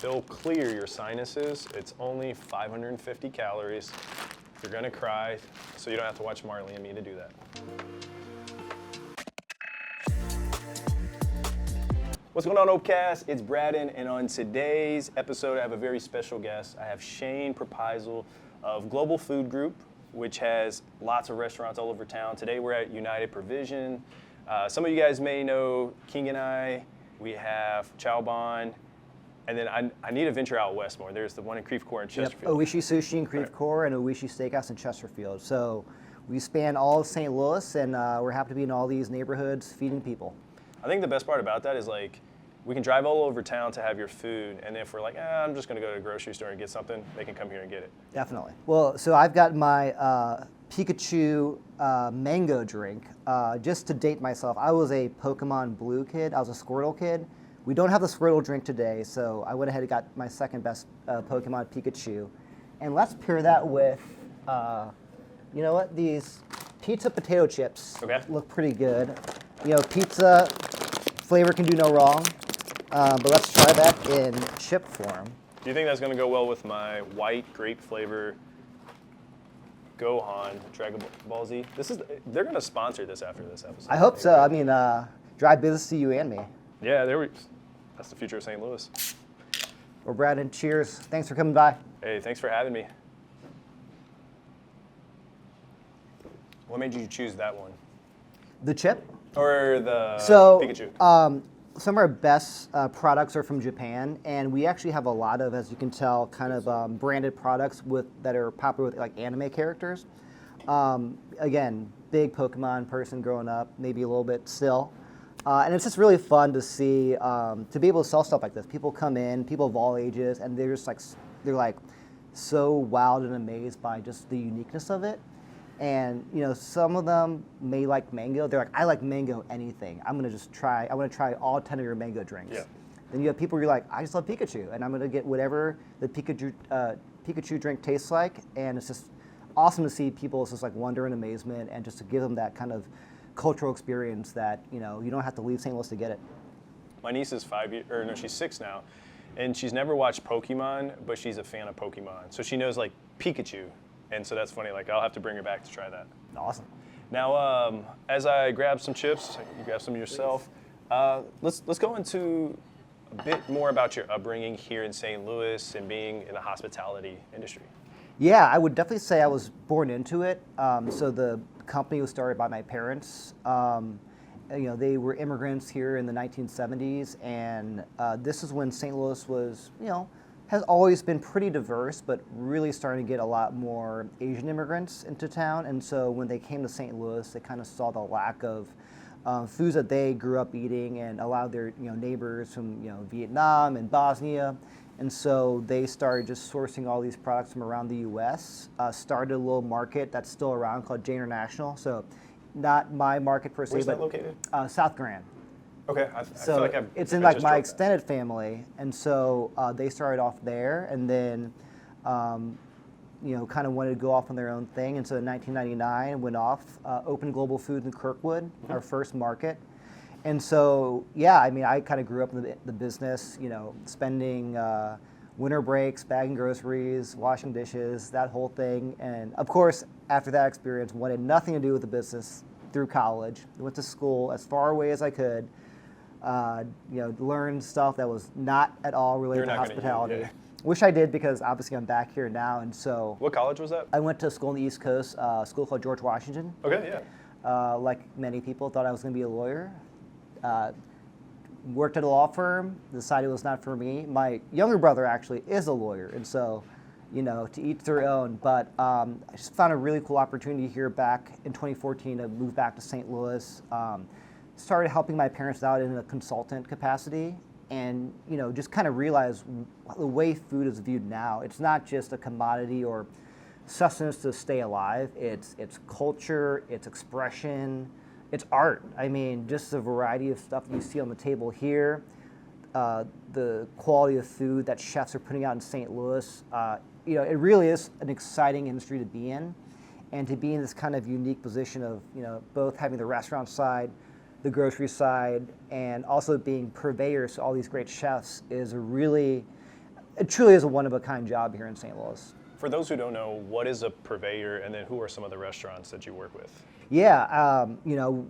It'll clear your sinuses. It's only 550 calories. You're gonna cry, so you don't have to watch Marley and me to do that. What's going on, Opecast? It's Braden, and on today's episode, I have a very special guest. I have Shayn Prapaisilp of Global Food Group, which has lots of restaurants all over town. Today, we're at United Provision. Some of you guys may know King and I. We have Chao Baan. And then I need to venture out west more. There's the one in Creve Coeur in Chesterfield. Oishi Sushi in Creve Coeur and Oishi Steakhouse in Chesterfield. So we span all of St. Louis, and we're happy to be in all these neighborhoods feeding people. I think the best part about that is like we can drive all over town to have your food, and if we're like, I'm just going to go to a grocery store and get something, they can come here and get it. Definitely. Well, so I've got my Pikachu mango drink. Just to date myself, I was a Pokemon Blue kid. I was a Squirtle kid. We don't have the Squirtle drink today, so I went ahead and got my second best Pokemon Pikachu. And let's pair that with, you know what, these pizza potato chips. Okay. Look pretty good. You know, pizza flavor can do no wrong, but let's try that in chip form. Do you think that's going to go well with my white grape flavor Gohan Dragon Ball Z? They're going to sponsor this after this episode. I hope so. I mean, drive business to you and me. Yeah, that's the future of St. Louis. Well, Braden, cheers. Thanks for coming by. Hey, thanks for having me. What made you choose that one? The chip? Or the Pikachu? Some of our best products are from Japan, and we actually have a lot of, as you can tell, kind of branded products that are popular with like anime characters. Again, big Pokemon person growing up, maybe a little bit still. And it's just really fun to see, to be able to sell stuff like this. People come in, people of all ages, and they're just like, so wowed and amazed by just the uniqueness of it. And you know, some of them may like mango. They're like, I like mango anything. I want to try all 10 of your mango drinks. Yeah. Then you have people who are like, I just love Pikachu, and I'm going to get whatever the Pikachu drink tastes like. And it's just awesome to see people just like wonder and amazement, and just to give them that kind of cultural experience that, you know, you don't have to leave St. Louis to get it. My niece is she's 6 now, and she's never watched Pokemon, but she's a fan of Pokemon. So she knows like Pikachu, and so that's funny. Like I'll have to bring her back to try that. Awesome. Now, as I grab some chips, you grab some yourself. Let's go into a bit more about your upbringing here in St. Louis and being in the hospitality industry. Yeah, I would definitely say I was born into it. So the company was started by my parents. You know, they were immigrants here in the 1970s, and this is when St. Louis was, you know, has always been pretty diverse, but really starting to get a lot more Asian immigrants into town. And so when they came to St. Louis, they kind of saw the lack of foods that they grew up eating, and allowed their neighbors from Vietnam and Bosnia. And so they started just sourcing all these products from around the U.S., started a little market that's still around called J International. So not my market per se, Where's but that located? South Grand. Okay, I feel like it's in like my extended family. And so they started off there, and then kind of wanted to go off on their own thing. And so in 1999, went off, opened Global Foods in Kirkwood, our first market. And so, yeah, I mean, I kind of grew up in the business, spending winter breaks, bagging groceries, washing dishes, that whole thing. And of course, after that experience, wanted nothing to do with the business through college. Went to school as far away as I could, learned stuff that was not at all related to hospitality. Wish I did, because obviously I'm back here now. And so, what college was that? I went to school on the East Coast, a school called George Washington. Okay, yeah. Like many people, thought I was going to be a lawyer. Worked at a law firm, decided it was not for me. My younger brother actually is a lawyer, and so, to each their own. But I just found a really cool opportunity here back in 2014 to move back to St. Louis. Started helping my parents out in a consultant capacity, and just kind of realized the way food is viewed now. It's not just a commodity or sustenance to stay alive. It's culture, it's expression. It's art. I mean, just the variety of stuff you see on the table here, the quality of food that chefs are putting out in St. Louis. It really is an exciting industry to be in, and to be in this kind of unique position of, both having the restaurant side, the grocery side, and also being purveyors to all these great chefs is a really it truly is a one-of-a-kind job here in St. Louis. For those who don't know, what is a purveyor, and then who are some of the restaurants that you work with? Yeah,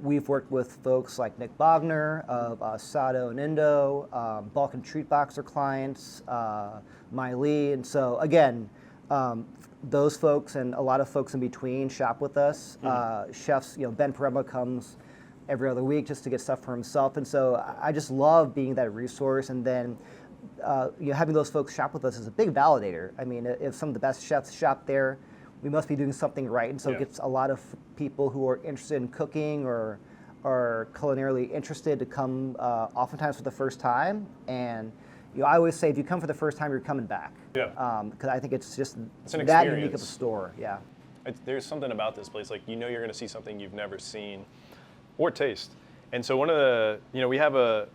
we've worked with folks like Nick Bogner of Sato and Indo, Balkan Treat Box are clients, Mai Lee, and so again, those folks and a lot of folks in between shop with us. Chefs, Ben Parema comes every other week just to get stuff for himself, and so I just love being that resource, and then having those folks shop with us is a big validator. I mean, if some of the best chefs shop there, we must be doing something right, and so it gets a lot of people who are interested in cooking or are culinarily interested to come oftentimes for the first time. And I always say if you come for the first time, you're coming back. Yeah. Because I think it's just an that unique of a store. Yeah. There's something about this place, like you're going to see something you've never seen or taste. And so one of the, we have a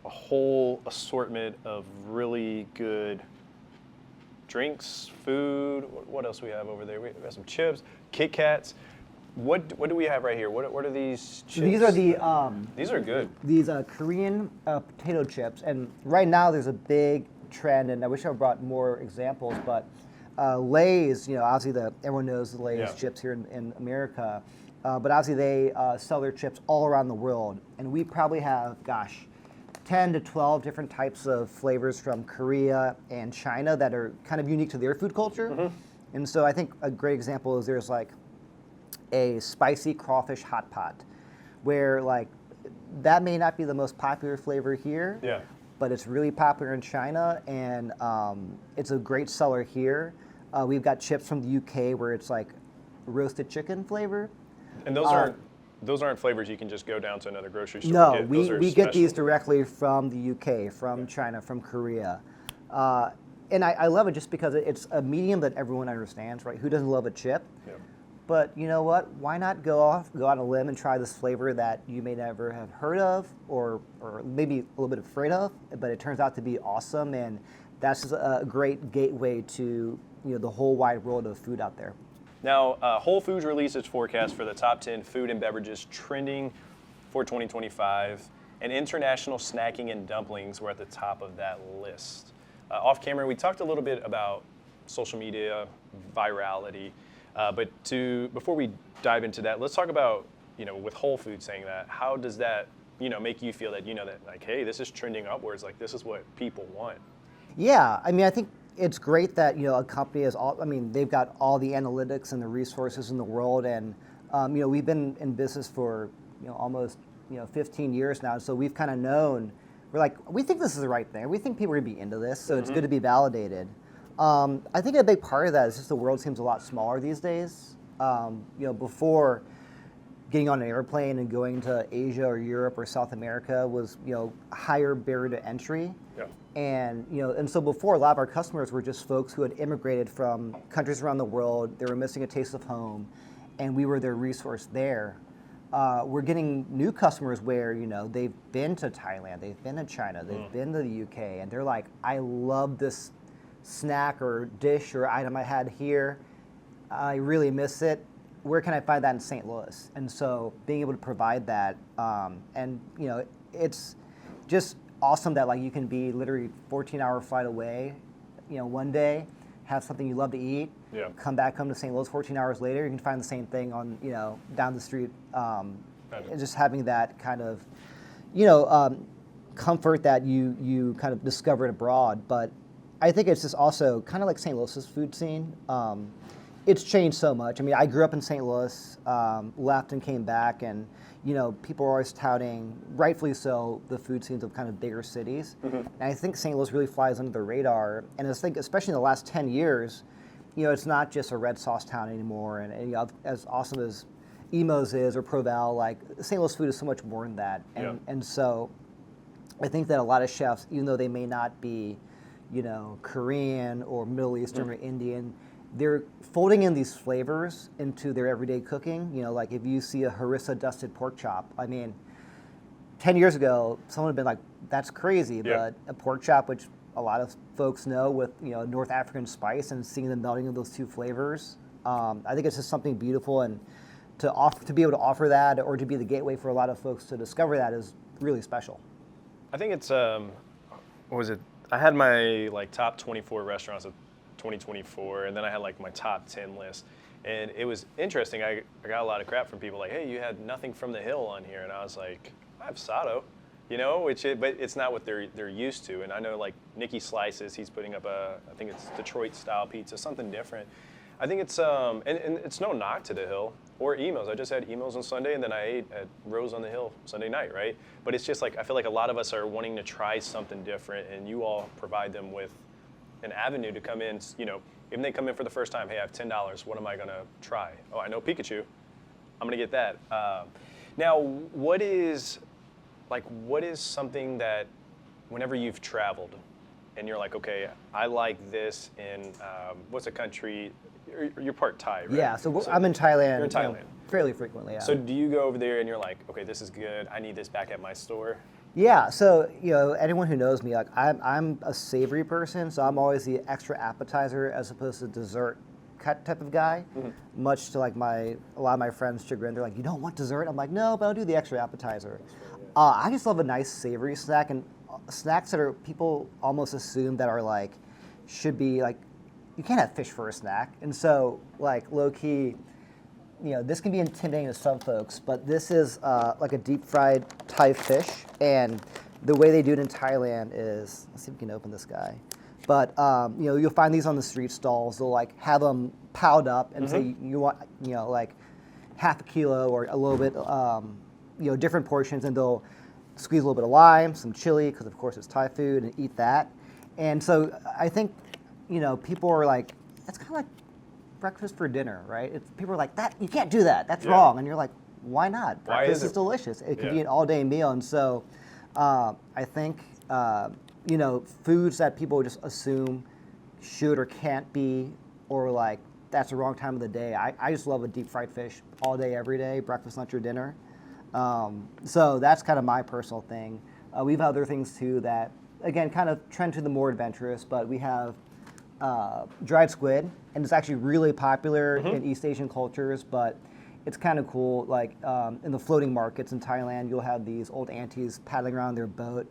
whole assortment of really good drinks, food. What else we have over there? We have some chips, Kit Kats. What do we have right here? What are these chips? These are these are good. These Korean potato chips, and right now there's a big trend, and I wish I brought more examples, but Lay's, obviously everyone knows the Lay's chips here in America, but obviously they sell their chips all around the world, and we probably have, 10 to 12 different types of flavors from Korea and China that are kind of unique to their food culture. And so I think a great example is there's like a spicy crawfish hot pot, where like that may not be the most popular flavor here, but it's really popular in China, and it's a great seller here. We've got chips from the UK where it's like roasted chicken flavor. And those aren't flavors you can just go down to another grocery store No, and get. we get these directly from the UK, from China, from Korea. And I love it just because it's a medium that everyone understands, right? Who doesn't love a chip? But you know what? Why not go on a limb and try this flavor that you may never have heard of, or maybe a little bit afraid of, but it turns out to be awesome, and that's just a great gateway to the whole wide world of food out there. Now, Whole Foods released its forecast for the top 10 food and beverages trending for 2025, and international snacking and dumplings were at the top of that list. Off camera, we talked a little bit about social media, virality, but before we dive into that, let's talk about, with Whole Foods saying that, how does that, make you feel that, that like, hey, this is trending upwards, like this is what people want? Yeah, I mean, I think it's great that a company is they've got all the analytics and the resources in the world, and we've been in business for almost 15 years now, so we've kind of known, we think this is the right thing. We think people are gonna be into this, so it's good to be validated. I think a big part of that is just the world seems a lot smaller these days. Before getting on an airplane and going to Asia or Europe or South America was higher barrier to entry. And so before, a lot of our customers were just folks who had immigrated from countries around the world. They were missing a taste of home, and we were their resource there. We're getting new customers where they've been to Thailand, they've been to China, they've been to the UK, and they're like, I love this snack or dish or item I had here. I really miss it. Where can I find that in St. Louis? And so being able to provide that, and it's just awesome that you can be literally 14-hour flight away, one day, have something you love to eat, come to St. Louis 14 hours later, you can find the same thing on, down the street, and just having that kind of, comfort that you kind of discovered abroad. But I think it's just also kind of like St. Louis's food scene. It's changed so much. I mean, I grew up in St. Louis, left and came back, and people are always touting, rightfully so, the food scenes of kind of bigger cities. And I think St. Louis really flies under the radar. And I think, especially in the last 10 years, it's not just a red sauce town anymore. And as awesome as Imo's is or Proval, St. Louis food is so much more than that. And so I think that a lot of chefs, even though they may not be, Korean or Middle Eastern or Indian, they're folding in these flavors into their everyday cooking. Like if you see a harissa dusted pork chop, 10 years ago, someone would have been like, that's crazy. But a pork chop, which a lot of folks know with, North African spice, and seeing the melding of those two flavors, I think it's just something beautiful. And to be able to offer that, or to be the gateway for a lot of folks to discover that, is really special. I think it's, what was it? I had my like top 24 restaurants of 2024, and then I had like my top 10 list. And it was interesting. I got a lot of crap from people like, hey, you had nothing from the Hill on here. And I was like, I have Sato, you know, but it's not what they're used to. And I know like Nicky Slices, he's putting up I think it's Detroit style pizza, something different. I think it's, and it's no knock to the Hill or Emos. I just had Emos on Sunday, and then I ate at Rose on the Hill Sunday night, right? But it's just like, I feel like a lot of us are wanting to try something different, and you all provide them with an avenue to come in, you know, even they come in for the first time, hey, I have $10, what am I gonna try? Oh, I know Pikachu, I'm gonna get that. Now, what is something that whenever you've traveled and you're like, okay, I like this in, what's a country, you're part Thai, right? Yeah, so I'm in Thailand. You're in Thailand. You know, fairly frequently, yeah. So do you go over there and you're like, okay, this is good, I need this back at my store? Yeah, so you know, anyone who knows me, like I'm a savory person, so I'm always the extra appetizer as opposed to dessert cut type of guy. Mm-hmm. Much to like a lot of my friends' chagrin, they're like, "You don't want dessert?" I'm like, "No, but I'll do the extra appetizer." I just love a nice savory snack, and snacks that are people almost assume that are like should be like, you can't have fish for a snack, and so like low key. You know, this can be intimidating to some folks, but this is like a deep fried Thai fish, and the way they do it in Thailand is, let's see if we can open this guy. But you know, you'll find these on the street stalls. They'll like have them piled up and say you want, you know, like half a kilo or a little bit, you know, different portions, and they'll squeeze a little bit of lime, some chili, because of course it's Thai food, and eat that. And so I think, you know, people are like, that's kind of like breakfast for dinner, right? People are like, that you can't do that. That's wrong. And you're like, why not? Breakfast is delicious. It could be an all-day meal. And so I think, you know, foods that people just assume should or can't be, or like, that's the wrong time of the day. I just love a deep fried fish all day, every day, breakfast, lunch, or dinner. So that's kind of my personal thing. We have other things too that, again, kind of trend to the more adventurous, but we have dried squid, and it's actually really popular in East Asian cultures, but it's kind of cool. Like in the floating markets in Thailand, you'll have these old aunties paddling around their boat,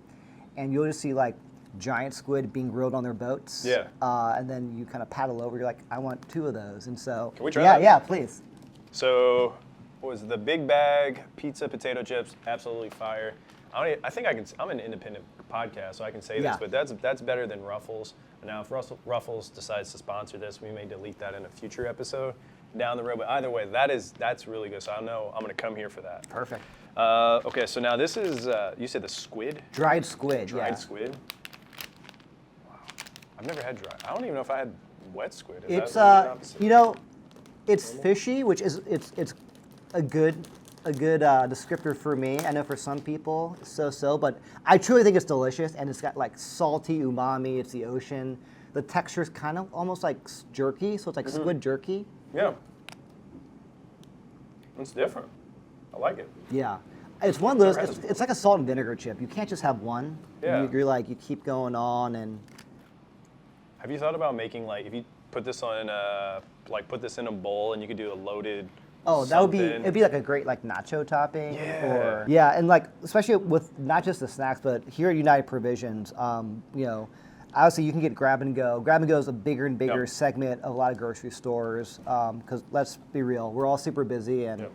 and you'll just see like giant squid being grilled on their boats. Yeah. And then you kind of paddle over. You're like, I want 2 of those, and so can we try that? Yeah, please. So, what was the big bag pizza, potato chips? Absolutely fire. I think I can. I'm an independent podcast, so I can say this, but that's better than Ruffles. Now, if Ruffles decides to sponsor this, we may delete that in a future episode down the road. But either way, that's really good. So I know I'm going to come here for that. Perfect. Okay, so now this is you said the squid. Dried squid. Dried squid. Wow, I've never had dried. I don't even know if I had wet squid. It's you know, it's fishy, which is it's a good descriptor for me. I know for some people, so, but I truly think it's delicious, and it's got like salty umami. It's the ocean. The texture is kind of almost like jerky, so it's like squid jerky. Yeah. It's different. I like it. Yeah. It's one of those, it's like a salt and vinegar chip. You can't just have one. Yeah. You're like, you keep going on. And have you thought about making, like, if you put this on, like put this in a bowl and you could do a loaded that would be, it'd be like a great like nacho topping. Yeah. And like, especially with not just the snacks, but here at United Provisions, you know, obviously you can get grab and go. Grab and go is a bigger and bigger segment of a lot of grocery stores, because let's be real, we're all super busy, and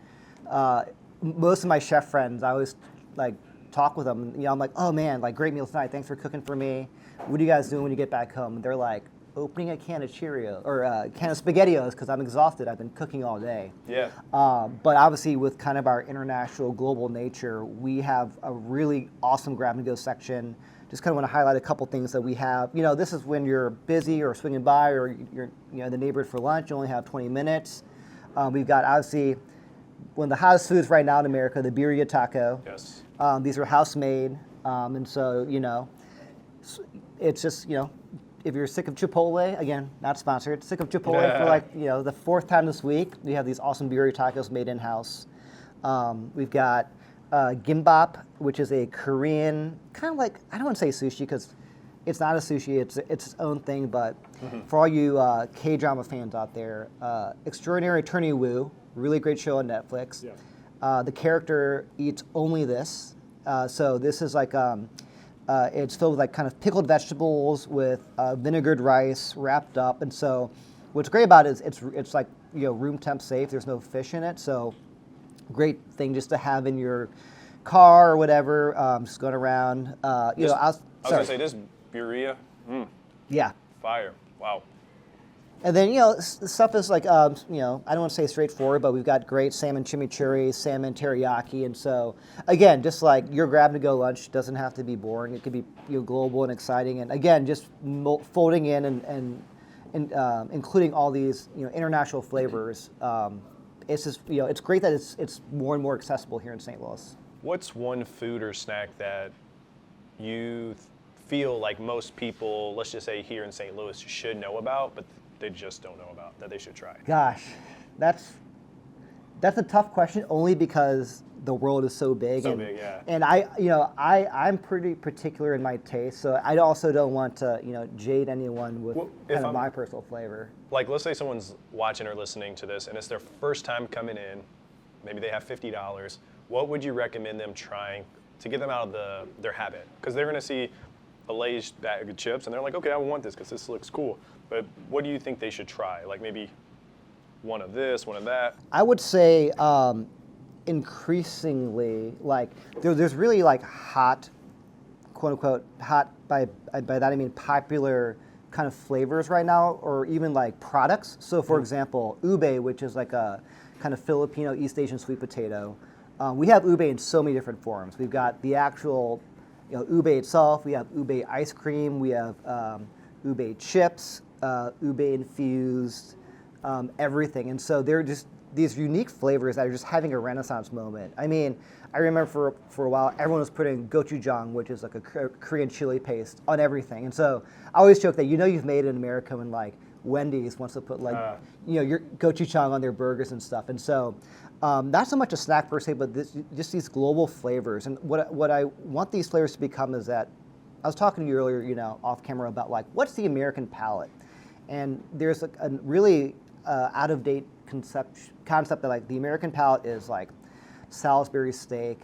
most of my chef friends, I always like talk with them, you know, I'm like, oh man, like great meal tonight, thanks for cooking for me. What are you guys doing when you get back home? And they're like, opening a can of Cheerios or a can of SpaghettiOs because I'm exhausted. I've been cooking all day. Yeah. But obviously, with kind of our international, global nature, we have a really awesome grab and go section. Just kind of want to highlight a couple things that we have. You know, this is when you're busy or swinging by, or you're in the neighborhood for lunch. You only have 20 minutes. We've got obviously one of the hottest foods right now in America, the birria taco. Yes. These are house made, and so you know, it's just, you know, if you're sick of Chipotle, again, not sponsored, sick of Chipotle for like, you know, the 4th time this week, we have these awesome birria tacos made in-house. We've got gimbap, which is a Korean, kind of like, I don't want to say sushi because it's not a sushi, it's its own thing, but for all you K-drama fans out there, Extraordinary Attorney Woo, really great show on Netflix. Yeah. The character eats only this. So this is like It's filled with like kind of pickled vegetables with vinegared rice wrapped up. And so what's great about it is it's like, room temp safe. There's no fish in it. So great thing just to have in your car or whatever, just going around. I was going to say this birria. Yeah. Fire. Wow. And then, the stuff is like, I don't want to say straightforward, but we've got great salmon chimichurri, salmon teriyaki. And so, again, just like your grab-to-go lunch doesn't have to be boring. It could be global and exciting. And again, just folding in and including all these, international flavors. It's just, it's great that it's more and more accessible here in St. Louis. What's one food or snack that you feel like most people, let's just say here in St. Louis, should know about, but they just don't know about, that they should try? Gosh, that's a tough question, only because the world is so big. Big, yeah. And I'm pretty particular in my taste, so I also don't want to, jade anyone with kind of my personal flavor. Like, let's say someone's watching or listening to this, and it's their first time coming in. Maybe they have $50. What would you recommend them trying to get them out of their habit? Because they're going to see a Lay's bag of chips, and they're like, okay, I want this because this looks cool. But what do you think they should try? Like maybe one of this, one of that? I would say increasingly, like there's really like hot, quote unquote, hot by that I mean popular kind of flavors right now, or even like products. So for example, ube, which is like a kind of Filipino East Asian sweet potato. We have ube in so many different forms. We've got the actual ube itself, we have ube ice cream, we have ube chips, ube infused, everything. And so they're just these unique flavors that are just having a renaissance moment. I mean, I remember for a while, everyone was putting gochujang, which is like a Korean chili paste, on everything. And so I always joke that you've made it in America when like Wendy's wants to put like, your gochujang on their burgers and stuff. And so not so much a snack per se, but just these global flavors. And what I want these flavors to become is that, I was talking to you earlier, off camera about like, what's the American palate? And there's a really out-of-date concept that like the American palate is like Salisbury steak,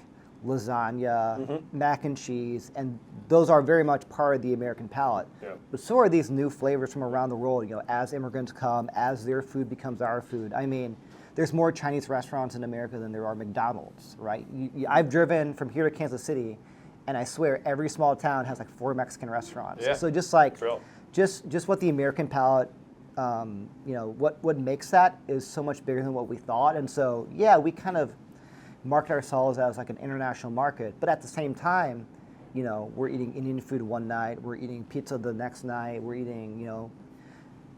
lasagna, mac and cheese, and those are very much part of the American palate. Yeah. But so are these new flavors from around the world, as immigrants come, as their food becomes our food. I mean, there's more Chinese restaurants in America than there are McDonald's, right? I've driven from here to Kansas City, and I swear every small town has like 4 Mexican restaurants. Yeah. So just like, True. just what the American palate, what makes that is so much bigger than what we thought. And so, yeah, we kind of market ourselves as like an international market, but at the same time, we're eating Indian food one night, we're eating pizza the next night, we're eating,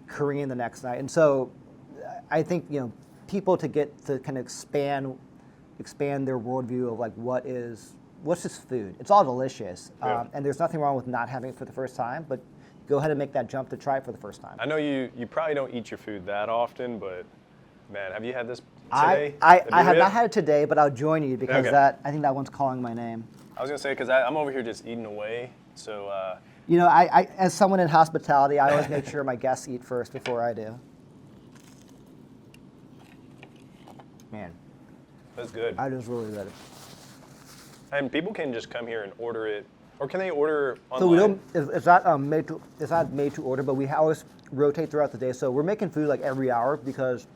Korean the next night. And so I think, people to get to kind of expand their worldview of like what's this food? It's all delicious, and there's nothing wrong with not having it for the first time, but go ahead and make that jump to try it for the first time. I know you probably don't eat your food that often, but man, have you had this today? I have not had it today, but I'll join you because Okay. I think that one's calling my name. I was gonna say, because I'm over here just eating away, so. I as someone in hospitality, I always make sure my guests eat first before I do. Man, That's good. I just really good. And people can just come here and order it, or can they order online? So we don't. It's not made to order, but we always rotate throughout the day. So we're making food like every hour because,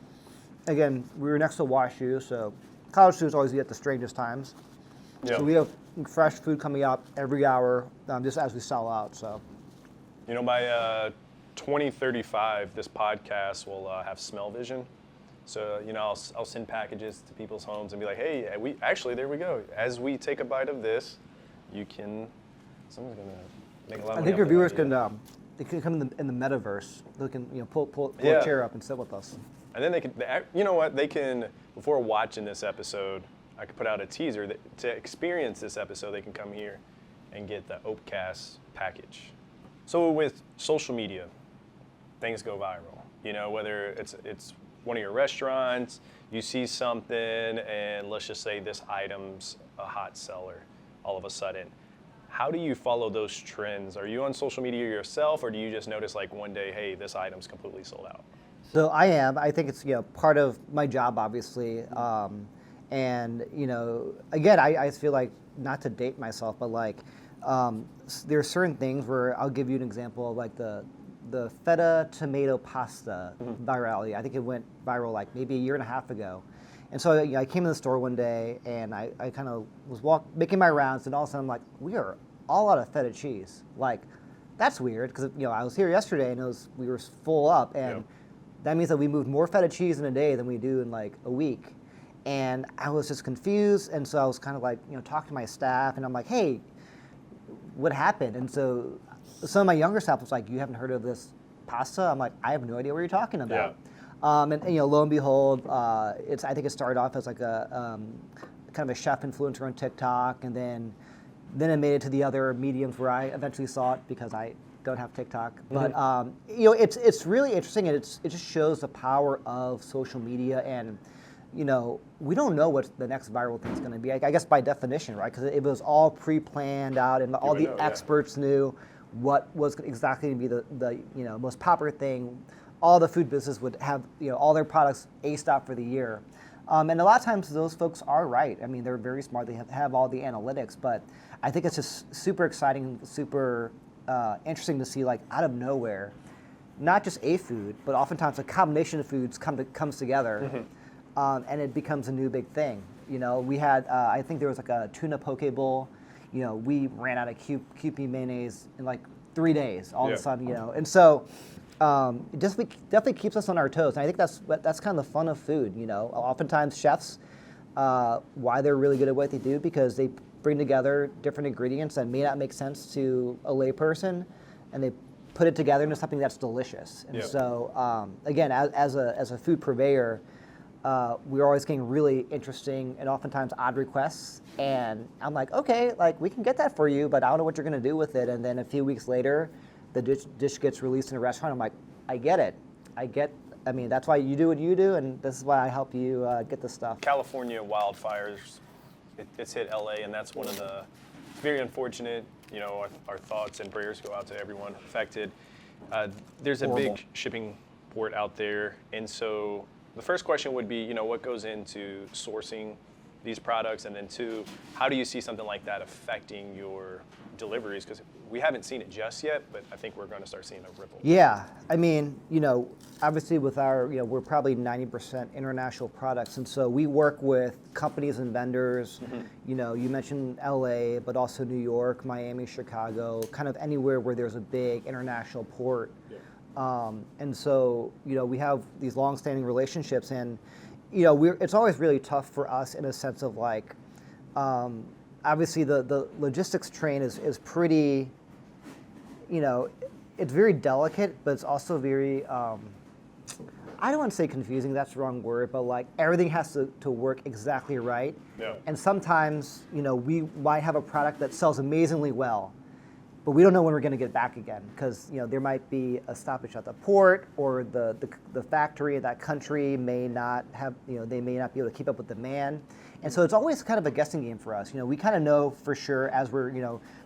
again, we were next to WashU, so college students always eat at the strangest times. Yeah. So we have fresh food coming out every hour, just as we sell out. So. By 2035, this podcast will have smell vision. So, I'll send packages to people's homes and be like, hey, there we go. As we take a bite of this, someone's going to make a lot of money. I think your off viewers that can, idea. they can come in the metaverse. They can, pull Yeah. a chair up and sit with us. And then they can, before watching this episode, I could put out a teaser that to experience this episode, they can come here and get the Opecast package. So with social media, things go viral. Whether it's one of your restaurants, you see something, and let's just say this item's a hot seller all of a sudden. How do you follow those trends? Are you on social media yourself, or do you just notice like one day, hey, this item's completely sold out? So I am. I think it's part of my job, obviously. And again, I feel like, not to date myself, but like there are certain things where I'll give you an example of like the feta tomato pasta virality. I think it went viral like maybe a year and a half ago. And so I came in the store one day and I kind of was making my rounds, and all of a sudden I'm like, we are all out of feta cheese. Like, that's weird, because I was here yesterday and we were full up, and that means that we moved more feta cheese in a day than we do in like a week. And I was just confused, and so I was kind of like, talking to my staff, and I'm like, hey, what happened? And so some of my younger staff was like, you haven't heard of this pasta? I'm like, I have no idea what you're talking about. Yeah. And lo and behold, I think it started off as like a kind of a chef influencer on TikTok, and then it made it to the other mediums where I eventually saw it because I don't have TikTok. But it's really interesting, and it just shows the power of social media. And we don't know what the next viral thing is going to be. I guess by definition, right? Because it was all pre-planned out, and all the experts knew what was exactly going to be the most popular thing. All the food business would have all their products aced out for the year, and a lot of times those folks are right. I mean, they're very smart. They have all the analytics, but I think it's just super exciting, super interesting to see, like, out of nowhere, not just a food, but oftentimes a combination of foods comes together, and it becomes a new big thing. We had I think there was like a tuna poke bowl. We ran out of Kewpie mayonnaise in like 3 days all of a sudden. And so. It definitely keeps us on our toes, and I think that's kind of the fun of food. Oftentimes chefs, why they're really good at what they do, because they bring together different ingredients that may not make sense to a layperson, and they put it together into something that's delicious. And so, again, as a food purveyor, we're always getting really interesting and oftentimes odd requests, and I'm like, okay, like, we can get that for you, but I don't know what you're going to do with it. And then a few weeks later, the dish gets released in a restaurant. I'm like, I get it. I mean, that's why you do what you do, and this is why I help you get the stuff. California wildfires, it's hit LA, and that's one of the very unfortunate. Our thoughts and prayers go out to everyone affected. There's a big shipping port out there, and so the first question would be, what goes into sourcing these products, and then two, how do you see something like that affecting your deliveries? Because we haven't seen it just yet, but I think we're going to start seeing a ripple. Yeah, I mean, obviously with our, we're probably 90% international products, and so we work with companies and vendors. You mentioned LA, but also New York, Miami, Chicago, kind of anywhere where there's a big international port. And so, we have these long-standing relationships, and it's always really tough for us in a sense of like, obviously the logistics train is pretty, it's very delicate, but it's also very, I don't want to say confusing, that's the wrong word, but like everything has to work exactly right. And sometimes, we might have a product that sells amazingly well, but we don't know when we're going to get it back again, because there might be a stoppage at the port, or the factory in that country may not have, they may not be able to keep up with demand. And so it's always kind of a guessing game for us. We kind of know for sure as we're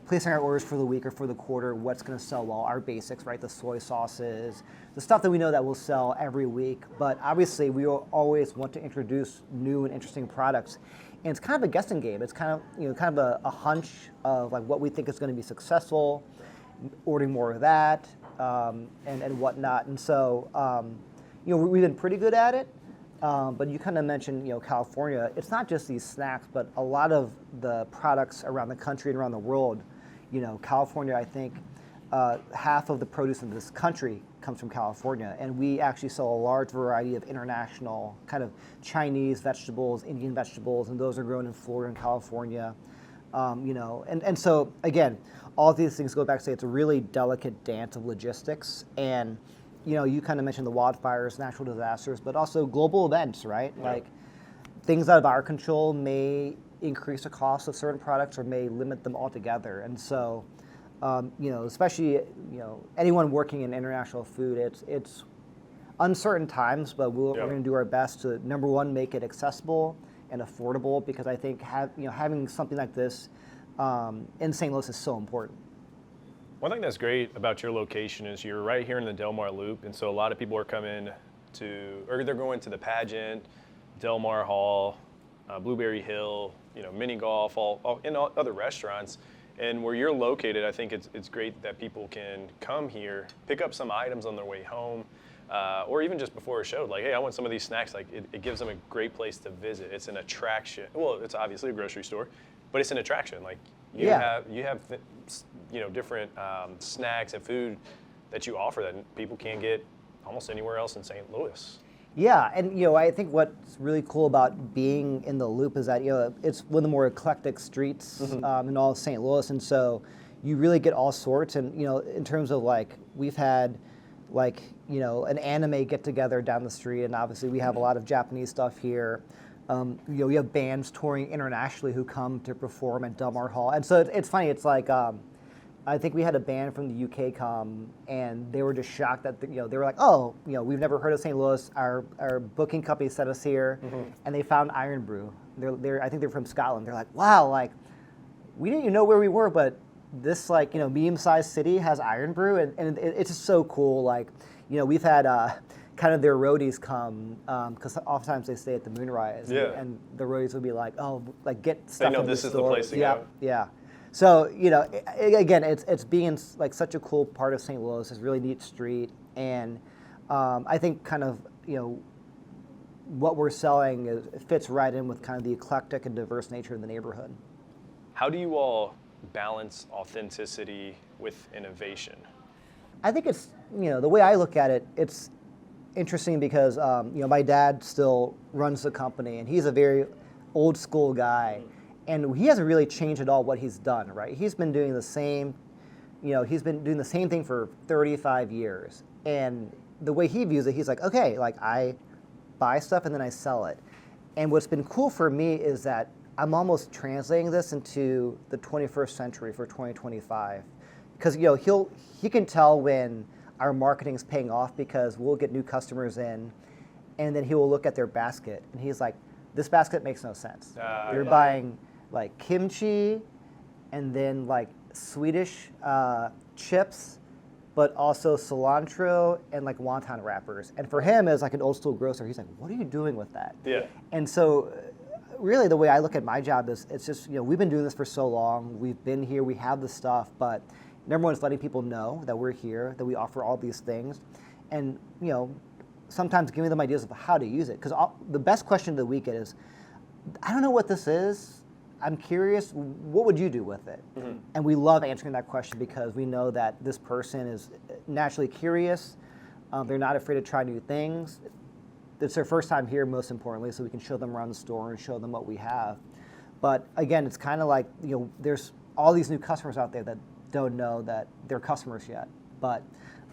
placing our orders for the week or for the quarter what's going to sell well, our basics, right? The soy sauces, the stuff that we know that will sell every week. But obviously we will always want to introduce new and interesting products. And it's kind of a guessing game. It's kind of a hunch of like what we think is going to be successful, ordering more of that, and whatnot. And so, we've been pretty good at it. But you kind of mentioned, California. It's not just these snacks, but a lot of the products around the country and around the world. California, I think, half of the produce in this country comes from California, and we actually sell a large variety of international kind of Chinese vegetables, Indian vegetables, and those are grown in Florida and California. And so again, all of these things go back to say it's a really delicate dance of logistics. And you kind of mentioned the wildfires, natural disasters, but also global events, right? Yeah. Like things out of our control may increase the cost of certain products or may limit them altogether. And so, especially, anyone working in international food, it's uncertain times, but we're going to do our best to, number one, make it accessible and affordable, because I think having something like this in St. Louis is so important. One thing that's great about your location is you're right here in the Delmar Loop, and so a lot of people are coming or they're going to the pageant, Delmar Hall, Blueberry Hill, mini golf, all other restaurants, And where you're located, I think it's great that people can come here, pick up some items on their way home, or even just before a show, like, hey, I want some of these snacks. Like, it gives them a great place to visit. It's an attraction. Well, it's obviously a grocery store, but it's an attraction. Like, you have different snacks and food that you offer that people can't get almost anywhere else in St. Louis. Yeah, and I think what's really cool about being in the Loop is that it's one of the more eclectic streets in all of St. Louis, and so you really get all sorts. And in terms of like, we've had like an anime get together down the street, and obviously we have a lot of Japanese stuff here. We have bands touring internationally who come to perform at Delmar Hall, and so it's funny. It's like. I think we had a band from the UK come, and they were just shocked that they were like, oh, we've never heard of St. Louis. Our booking company sent us here, and they found Iron Brew. I think they're from Scotland. They're like, wow, like we didn't even know where we were, but this like medium-sized city has Iron Brew, and it's just so cool. Like we've had kind of their roadies come because oftentimes they stay at the Moonrise, and the roadies would be like, oh, like get stuff. They know this is the place to go. Yeah. So, again, it's being like such a cool part of St. Louis. It's a really neat street. And I think kind of, what we're selling fits right in with kind of the eclectic and diverse nature of the neighborhood. How do you all balance authenticity with innovation? I think it's, the way I look at it, it's interesting because, my dad still runs the company, and he's a very old school guy. And he hasn't really changed at all what he's done, right? He's been doing the same, thing for 35 years. And the way he views it, he's like, okay, like I buy stuff and then I sell it. And what's been cool for me is that I'm almost translating this into the 21st century for 2025. Because, he can tell when our marketing's paying off because we'll get new customers in, and then he will look at their basket and he's like, this basket makes no sense. You're buying like kimchi and then like Swedish chips, but also cilantro and like wonton wrappers. And for him, as like an old school grocer, he's like, what are you doing with that? Yeah. And so really the way I look at my job is it's just, we've been doing this for so long. We've been here, we have the stuff, but number one is letting people know that we're here, that we offer all these things. And, sometimes giving them ideas of how to use it. Because the best question of the week is, I don't know what this is. I'm curious, what would you do with it? And we love answering that question because we know that this person is naturally curious. They're not afraid to try new things. It's their first time here, most importantly, so we can show them around the store and show them what we have. But again, it's kind of like, there's all these new customers out there that don't know that they're customers yet. But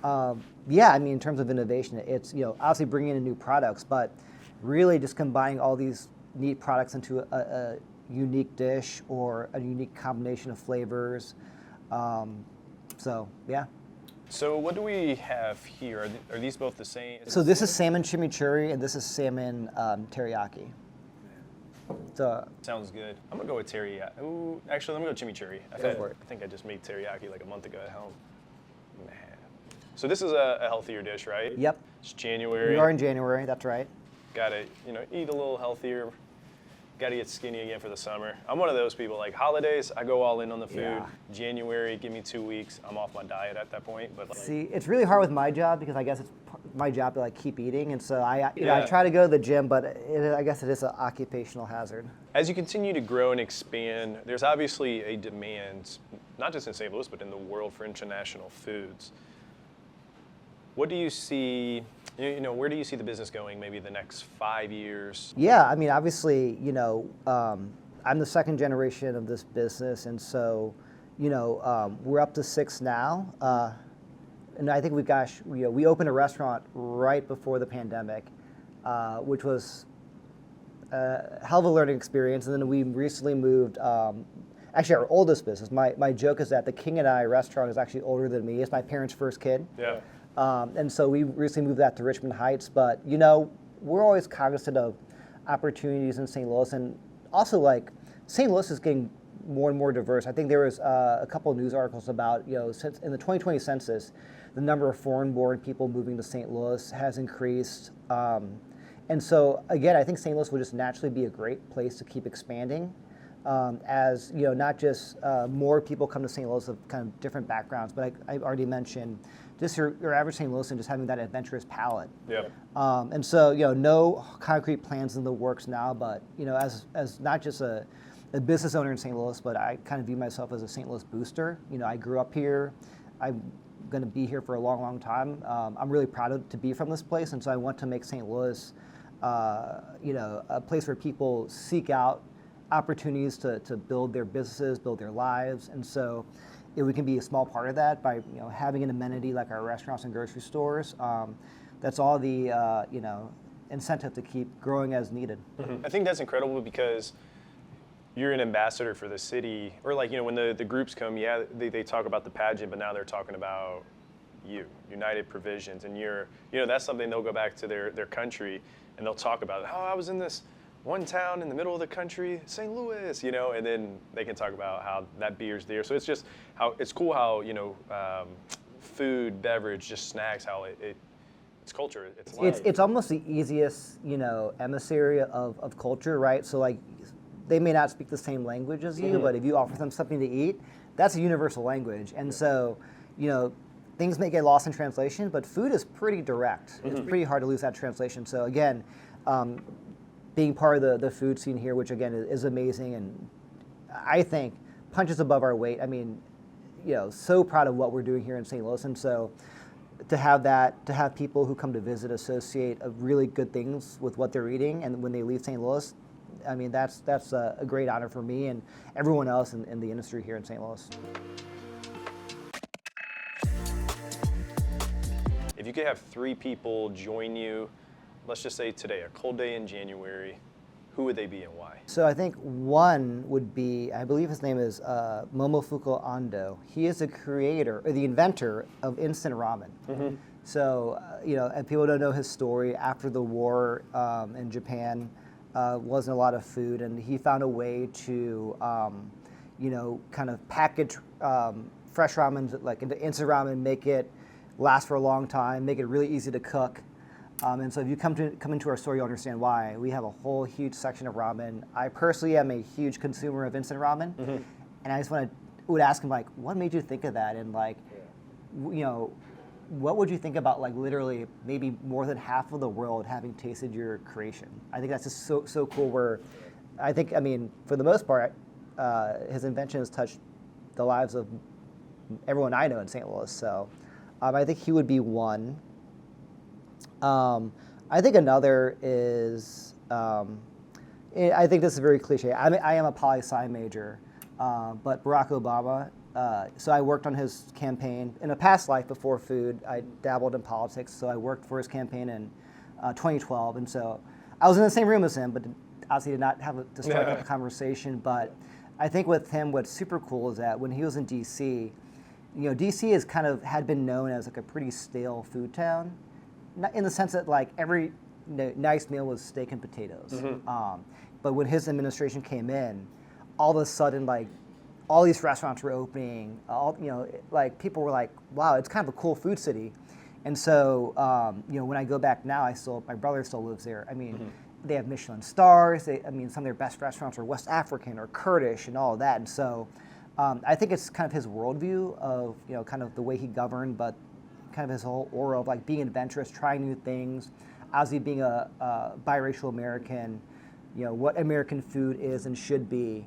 in terms of innovation, it's, obviously bringing in new products, but really just combining all these neat products into a unique dish or a unique combination of flavors. So what do we have here? Are these both the same? So this is salmon chimichurri and this is salmon teriyaki. So sounds good. I'm gonna go with teriyaki. Ooh, actually, let me go chimichurri. I think I just made teriyaki like a month ago at home. Man. So this is a healthier dish, right? Yep. It's January. We are in January, that's right. Gotta, eat a little healthier. Gotta get skinny again for the summer. I'm one of those people, like holidays, I go all in on the food. Yeah. January, give me 2 weeks, I'm off my diet at that point. But see, it's really hard with my job because I guess it's my job to like keep eating, and so I try to go to the gym, but I guess it is an occupational hazard. As you continue to grow and expand, there's obviously a demand, not just in St. Louis, but in the world for international foods. What do you see, where do you see the business going maybe the next 5 years? Yeah, I mean, obviously, I'm the second generation of this business, and so, we're up to 6 now. And I think we opened a restaurant right before the pandemic, which was a hell of a learning experience. And then we recently moved, actually our oldest business. My joke is that the King and I restaurant is actually older than me. It's my parents' first kid. Yeah. And so we recently moved that to Richmond Heights. But, we're always cognizant of opportunities in St. Louis. And also, like, St. Louis is getting more and more diverse. I think there was a couple of news articles about, since in the 2020 census, the number of foreign-born people moving to St. Louis has increased. And so, again, I think St. Louis will just naturally be a great place to keep expanding. as you know, not just more people come to St. Louis of kind of different backgrounds, but I already mentioned just your average St. Louisan just having that adventurous palate. Yeah. And so, you know, no concrete plans in the works now, but you know, as not just a business owner in St. Louis, but I kind of view myself as a St. Louis booster. You know, I grew up here. I'm going to be here for a long, long time. I'm really proud to be from this place, and so I want to make St. Louis, you know, a place where people seek out opportunities to build their businesses, build their lives, and so we can be a small part of that by, you know, having an amenity like our restaurants and grocery stores. That's all the you know, incentive to keep growing as needed. I think that's incredible because you're an ambassador for the city, or like, you know, when the groups come, yeah, they talk about the pageant, but now they're talking about you, United Provisions, and you know, that's something they'll go back to their country and they'll talk about, oh, I was in this one town in the middle of the country, St. Louis, you know, and then they can talk about how that beer's there. So it's just it's cool how, you know, food, beverage, just snacks, how it's culture, it's life. It's almost the easiest, you know, emissary of culture, right? So like, they may not speak the same language as you, but if you offer them something to eat, that's a universal language. And so, you know, things may get lost in translation, but food is pretty direct. It's pretty hard to lose that translation. So again, being part of the food scene here, which again is amazing, and I think punches above our weight. I mean, you know, so proud of what we're doing here in St. Louis, and so to have people who come to visit associate really good things with what they're eating, and when they leave St. Louis, I mean, that's a great honor for me and everyone else in the industry here in St. Louis. If you could have 3 people join you, let's just say today, a cold day in January, who would they be and why? So I think one would be, I believe his name is Momofuku Ando. He is the creator, or the inventor of instant ramen. So, you know, and people don't know his story. After the war in Japan, wasn't a lot of food, and he found a way to, you know, kind of package fresh ramen like into instant ramen, make it last for a long time, make it really easy to cook. And so if you come into our store, you'll understand why. We have a whole huge section of ramen. I personally am a huge consumer of instant ramen, and I just would ask him, like, what made you think of that? And like, you know, what would you think about, like, literally maybe more than half of the world having tasted your creation? I think that's just so cool. Where I think, I mean, for the most part, his invention has touched the lives of everyone I know in St. Louis. So I think he would be one. I think another is, I think this is very cliche. I am a poli-sci major, but Barack Obama, so I worked on his campaign. In a past life before food, I dabbled in politics, so I worked for his campaign in 2012. And so I was in the same room as him, but obviously did not have to strike up a conversation. But I think with him, what's super cool is that when he was in D.C., you know, D.C. had been known as like a pretty stale food town. Not in the sense that like every nice meal was steak and potatoes. But when his administration came in, all of a sudden, like, all these restaurants were opening. You know, like, people were like, wow, it's kind of a cool food city. And so, you know, when I go back now, my brother still lives there. I mean, they have Michelin stars. I mean, some of their best restaurants are West African or Kurdish and all of that. And so I think it's kind of his worldview of, you know, kind of the way he governed, but kind of his whole aura of like being adventurous, trying new things, obviously being a biracial American, you know, what American food is and should be.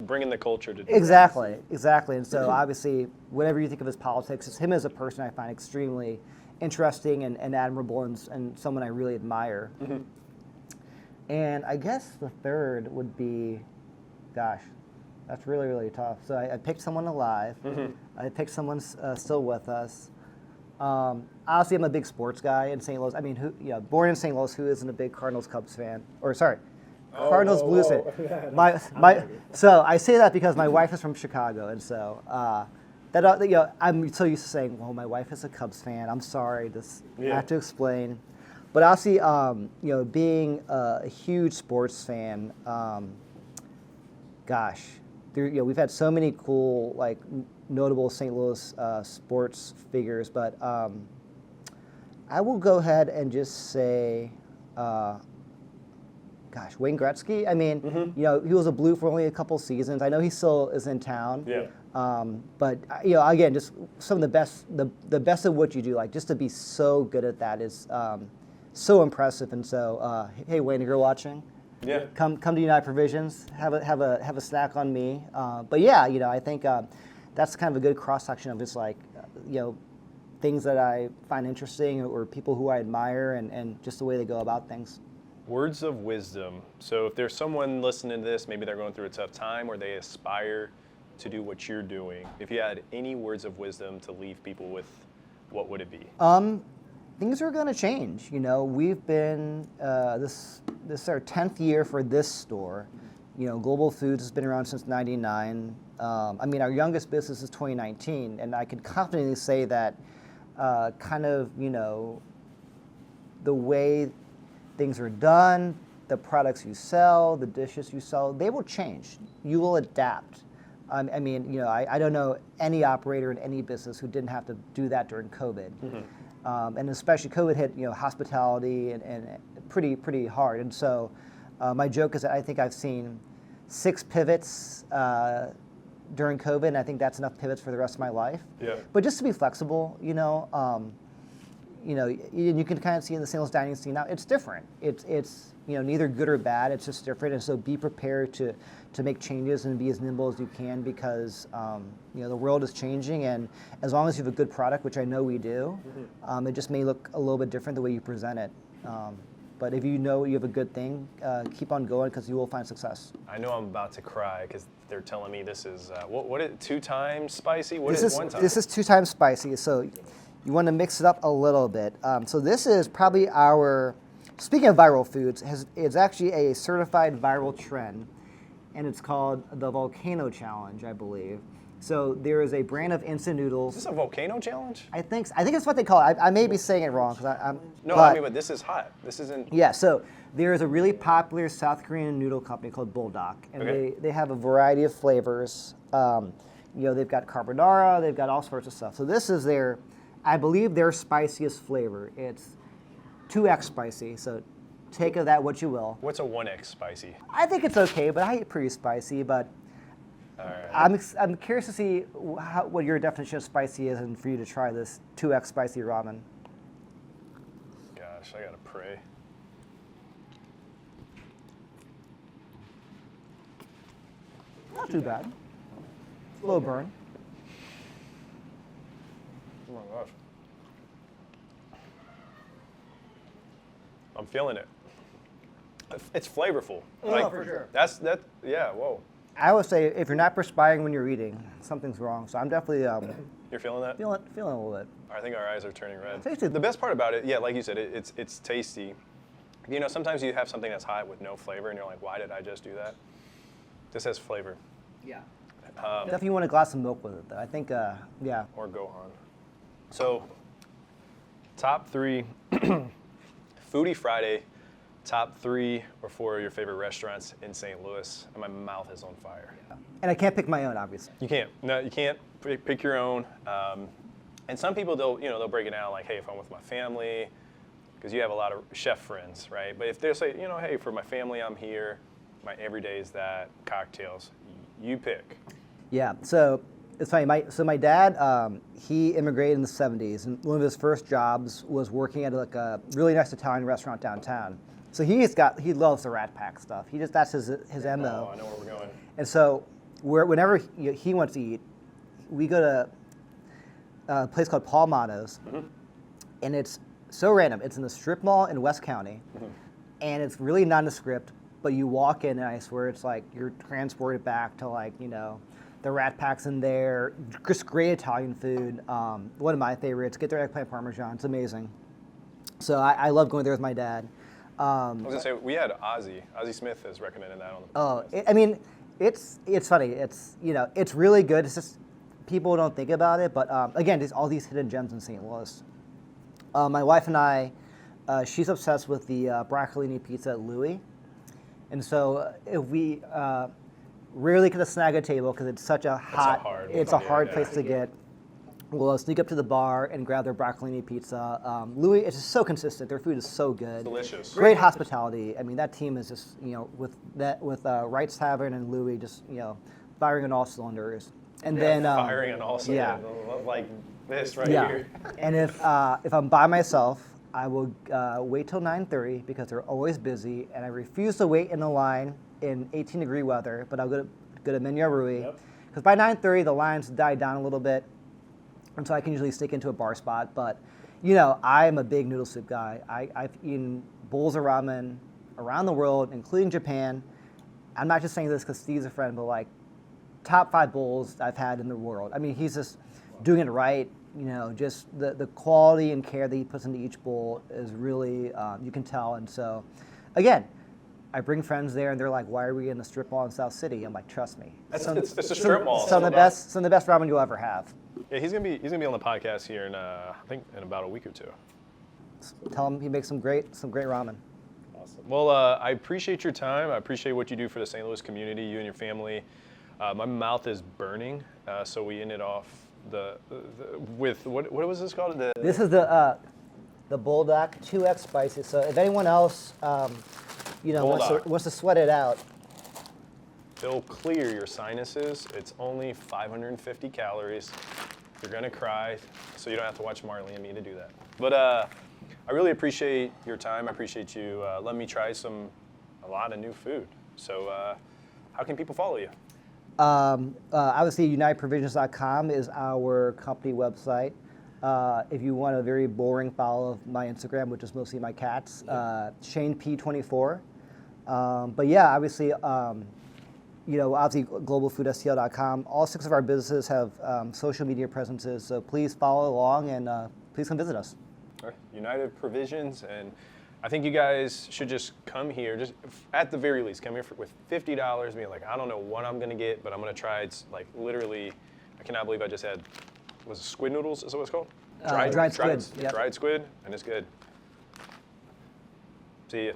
Bringing the culture to Exactly. And so obviously, whatever you think of his politics, him as a person I find extremely interesting and admirable, and someone I really admire. And I guess the third would be, gosh, that's really, really tough. So I picked someone alive. I picked someone still with us. Honestly, I'm a big sports guy in St. Louis. I mean, born in St. Louis, who isn't a big Cardinals Cubs fan? Or sorry, Cardinals Blues fan. So I say that because my wife is from Chicago, and so I'm so used to saying, "Well, my wife is a Cubs fan." I'm sorry, I have to explain. But obviously, being a huge sports fan, gosh, we've had so many cool, like, notable St. Louis sports figures, but I will go ahead and just say, gosh, Wayne Gretzky. I mean, you know, he was a Blue for only a couple seasons. I know he still is in town. Yeah. But you know, again, just some of the best of what you do. Like just to be so good at that is so impressive. And so, hey Wayne, if you're watching, Yeah. come to United Provisions. Have a snack on me. But yeah, you know, I think that's kind of a good cross section of just like you know, things that I find interesting or people who I admire and just the way they go about things. Words of wisdom. So if there's someone listening to this, maybe they're going through a tough time or they aspire to do what you're doing. If you had any words of wisdom to leave people with, what would it be? Things are going to change. You know, we've been this is our 10th year for this store. You know, Global Foods has been around since '99. I mean, our youngest business is 2019, and I can confidently say that kind of, you know, the way things are done, the products you sell, the dishes you sell, they will change. You will adapt. I mean, you know, I don't know any operator in any business who didn't have to do that during COVID. And especially COVID hit, you know, hospitality and pretty hard. And so my joke is that I think I've seen 6 pivots during COVID, and I think that's enough pivots for the rest of my life. Yeah. But just to be flexible, you know, you can kind of see in the singles dining scene now, it's different. It's you know, neither good or bad. It's just different, and so be prepared to make changes and be as nimble as you can because you know, the world is changing, and as long as you have a good product, which I know we do, it just may look a little bit different the way you present it. But if you know you have a good thing, keep on going because you will find success. I know I'm about to cry because they're telling me this is what is 2 times spicy? What This is is 1 time? This is 2 times spicy, so you want to mix it up a little bit. So this is probably our, speaking of viral foods, it's actually a certified viral trend, and it's called the Volcano Challenge, I believe. So there is a brand of instant noodles. Is this a volcano challenge? I think it's what they call it. I may be saying it wrong because I'm. No, I mean, but this is hot. This isn't. Yeah, so there is a really popular South Korean noodle company called Bulldog, and Okay. they have a variety of flavors. You know, they've got carbonara, they've got all sorts of stuff. So this is I believe their spiciest flavor. It's 2x spicy, so take of that what you will. What's a 1x spicy? I think it's okay, but I eat pretty spicy, but All right. I'm curious to see what your definition of spicy is and for you to try this 2x spicy ramen. Gosh, I gotta pray. Not too bad. Low burn. Oh my gosh. I'm feeling it. It's flavorful. Oh, for sure. Yeah, whoa. I would say if you're not perspiring when you're eating, something's wrong. So I'm definitely You're feeling that? feeling a little bit. I think our eyes are turning red. Tasty. The best part about it, yeah, like you said, it's tasty. You know, sometimes you have something that's hot with no flavor, and you're like, why did I just do that? This has flavor. Yeah. Definitely want a glass of milk with it, though. I think, yeah. Or Gohan. So, top 3, Foodie Friday, top 3 or 4 of your favorite restaurants in St. Louis, and my mouth is on fire. And I can't pick my own, obviously. You can't. No, you can't pick your own. And some people, they'll break it down like, hey, if I'm with my family, because you have a lot of chef friends, right? But if they say, you know, hey, for my family, I'm here. My everyday is that, cocktails. You pick. Yeah. So it's funny. My dad, he immigrated in the '70s, and one of his first jobs was working at like a really nice Italian restaurant downtown. So he loves the Rat Pack stuff. That's his MO. Oh, I know where we're going. And so whenever he wants to eat, we go to a place called Paul Motto's, and it's so random. It's in the strip mall in West County, and it's really nondescript. But you walk in, and I swear it's like you're transported back to like, you know, the Rat Pack's in there. Just great Italian food. One of my favorites. Get their eggplant parmesan. It's amazing. So I love going there with my dad. I was gonna say we had Ozzy. Ozzy Smith has recommended that on the podcast. I mean, it's funny. It's, you know, it's really good. It's just people don't think about it. But again, there's all these hidden gems in St. Louis. My wife and I, she's obsessed with the broccolini pizza at Louis, and so if we rarely get to snag a table because it's such a hot, hard place to get. will sneak up to the bar and grab their broccolini pizza. Louis, it's just so consistent. Their food is so good. Delicious. Great hospitality. I mean, that team is just, with Wright's Tavern and Louis just, firing on all cylinders. And then firing on all cylinders, like this right here. And if I'm by myself, I will wait till 9:30 because they're always busy, and I refuse to wait in the line in 18-degree weather. But I'll go to Menya Rui because by 9:30 the lines die down a little bit. And so I can usually stick into a bar spot. But, I'm a big noodle soup guy. I've eaten bowls of ramen around the world, including Japan. I'm not just saying this because Steve's a friend, but like top 5 bowls I've had in the world. I mean, he's just doing it right. Just the quality and care that he puts into each bowl is really, you can tell. And so, again, I bring friends there, and they're like, "Why are we in the strip mall in South City?" I'm like, "Trust me, it's a strip mall. Some of the best ramen you'll ever have." Yeah, he's gonna be on the podcast here in I think in about a week or 2. Tell him he makes some great ramen. Awesome. Well, I appreciate your time. I appreciate what you do for the St. Louis community, you and your family. My mouth is burning, so we ended off with what was this called? This is the Bulldog 2X spicy. So if anyone else wants to sweat it out, it'll clear your sinuses. It's only 550 calories. You're gonna cry, so you don't have to watch Marley and me to do that. But I really appreciate your time. I appreciate you letting me try a lot of new food. So how can people follow you? Obviously, UnitedProvisions.com is our company website. If you want a very boring follow of my Instagram, which is mostly my cats, Shayn P24. But yeah, obviously, globalfoodstl.com. All 6 of our businesses have social media presences, so please follow along and please come visit us. All right. United Provisions, and I think you guys should just come here, just at the very least, come here with $50, being like, I don't know what I'm gonna get, but I'm gonna try. It's like literally, I cannot believe I just had, was it squid noodles? Is that what it's called? Dried squid. Dried squid, and it's good. See ya.